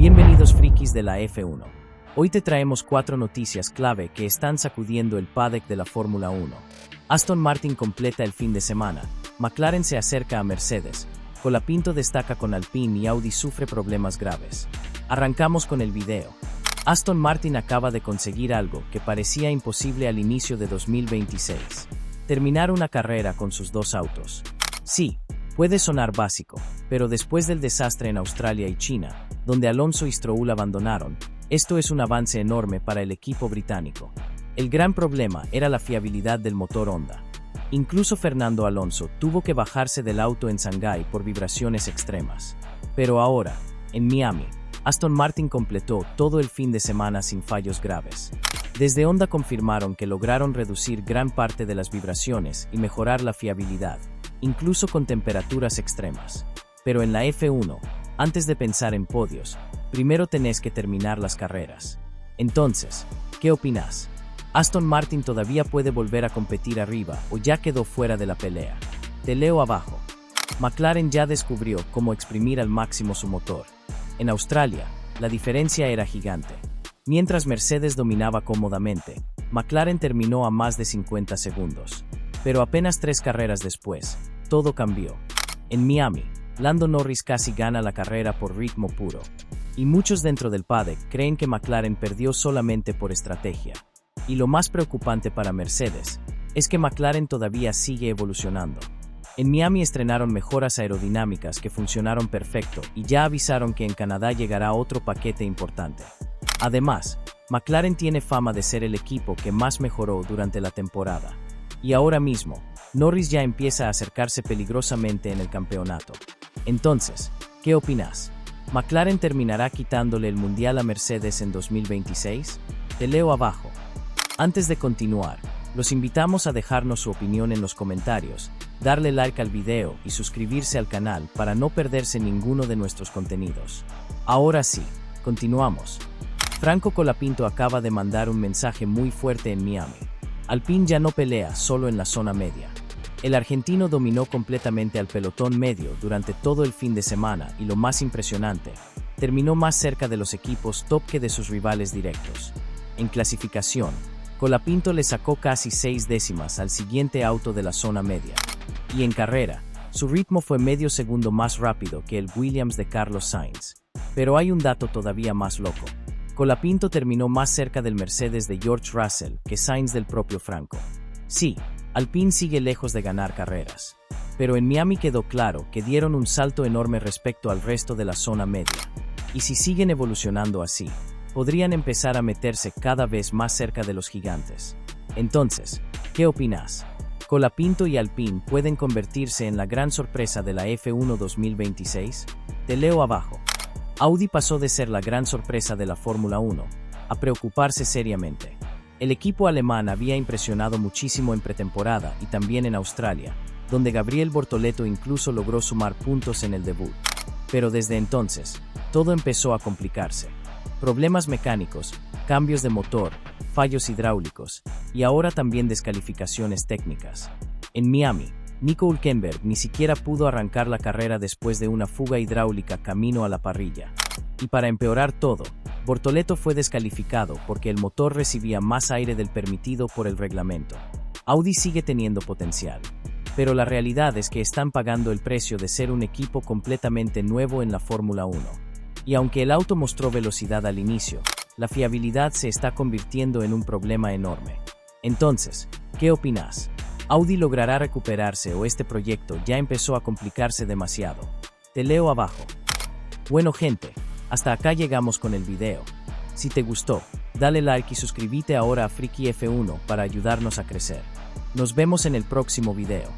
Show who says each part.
Speaker 1: Bienvenidos frikis de la F1. Hoy te traemos 4 noticias clave que están sacudiendo el paddock de la Fórmula 1. Aston Martin completa el fin de semana, McLaren se acerca a Mercedes, Colapinto destaca con Alpine y Audi sufre problemas graves. Arrancamos con el video. Aston Martin acaba de conseguir algo que parecía imposible al inicio de 2026. Terminar una carrera con sus dos autos. Sí, puede sonar básico, pero después del desastre en Australia y China, donde Alonso y Stroll abandonaron, esto es un avance enorme para el equipo británico. El gran problema era la fiabilidad del motor Honda. Incluso Fernando Alonso tuvo que bajarse del auto en Shanghái por vibraciones extremas. Pero ahora, en Miami, Aston Martin completó todo el fin de semana sin fallos graves. Desde Honda confirmaron que lograron reducir gran parte de las vibraciones y mejorar la fiabilidad, incluso con temperaturas extremas. Pero en la F1, antes de pensar en podios, primero tenés que terminar las carreras. Entonces, ¿qué opinás? ¿Aston Martin todavía puede volver a competir arriba o ya quedó fuera de la pelea? Te leo abajo. McLaren ya descubrió cómo exprimir al máximo su motor. En Australia, la diferencia era gigante. Mientras Mercedes dominaba cómodamente, McLaren terminó a más de 50 segundos. Pero apenas 3 carreras después, todo cambió. En Miami, Lando Norris casi gana la carrera por ritmo puro. Y muchos dentro del paddock creen que McLaren perdió solamente por estrategia. Y lo más preocupante para Mercedes es que McLaren todavía sigue evolucionando. En Miami estrenaron mejoras aerodinámicas que funcionaron perfecto y ya avisaron que en Canadá llegará otro paquete importante. Además, McLaren tiene fama de ser el equipo que más mejoró durante la temporada. Y ahora mismo, Norris ya empieza a acercarse peligrosamente en el campeonato. Entonces, ¿qué opinás? ¿McLaren terminará quitándole el mundial a Mercedes en 2026? Te leo abajo. Antes de continuar, los invitamos a dejarnos su opinión en los comentarios, darle like al video y suscribirse al canal para no perderse ninguno de nuestros contenidos. Ahora sí, continuamos. Franco Colapinto acaba de mandar un mensaje muy fuerte en Miami. Alpine ya no pelea solo en la zona media. El argentino dominó completamente al pelotón medio durante todo el fin de semana y lo más impresionante, terminó más cerca de los equipos top que de sus rivales directos. En clasificación, Colapinto le sacó casi 6 décimas al siguiente auto de la zona media. Y en carrera, su ritmo fue medio segundo más rápido que el Williams de Carlos Sainz. Pero hay un dato todavía más loco. Colapinto terminó más cerca del Mercedes de George Russell que Sainz del propio Franco. Sí, Alpine sigue lejos de ganar carreras. Pero en Miami quedó claro que dieron un salto enorme respecto al resto de la zona media. Y si siguen evolucionando así, podrían empezar a meterse cada vez más cerca de los gigantes. Entonces, ¿qué opinás? ¿Colapinto y Alpine pueden convertirse en la gran sorpresa de la F1 2026? Te leo abajo. Audi pasó de ser la gran sorpresa de la Fórmula 1 a preocuparse seriamente. El equipo alemán había impresionado muchísimo en pretemporada y también en Australia, donde Gabriel Bortoleto incluso logró sumar puntos en el debut. Pero desde entonces, todo empezó a complicarse. Problemas mecánicos, cambios de motor, fallos hidráulicos y ahora también descalificaciones técnicas. En Miami, Nico Hülkenberg ni siquiera pudo arrancar la carrera después de una fuga hidráulica camino a la parrilla. Y para empeorar todo, Bortoleto fue descalificado porque el motor recibía más aire del permitido por el reglamento. Audi sigue teniendo potencial, pero la realidad es que están pagando el precio de ser un equipo completamente nuevo en la Fórmula 1. Y aunque el auto mostró velocidad al inicio, la fiabilidad se está convirtiendo en un problema enorme. Entonces, ¿qué opinás? ¿Audi logrará recuperarse o este proyecto ya empezó a complicarse demasiado? Te leo abajo. Bueno gente, hasta acá llegamos con el video. Si te gustó, dale like y suscríbete ahora a Friki F1 para ayudarnos a crecer. Nos vemos en el próximo video.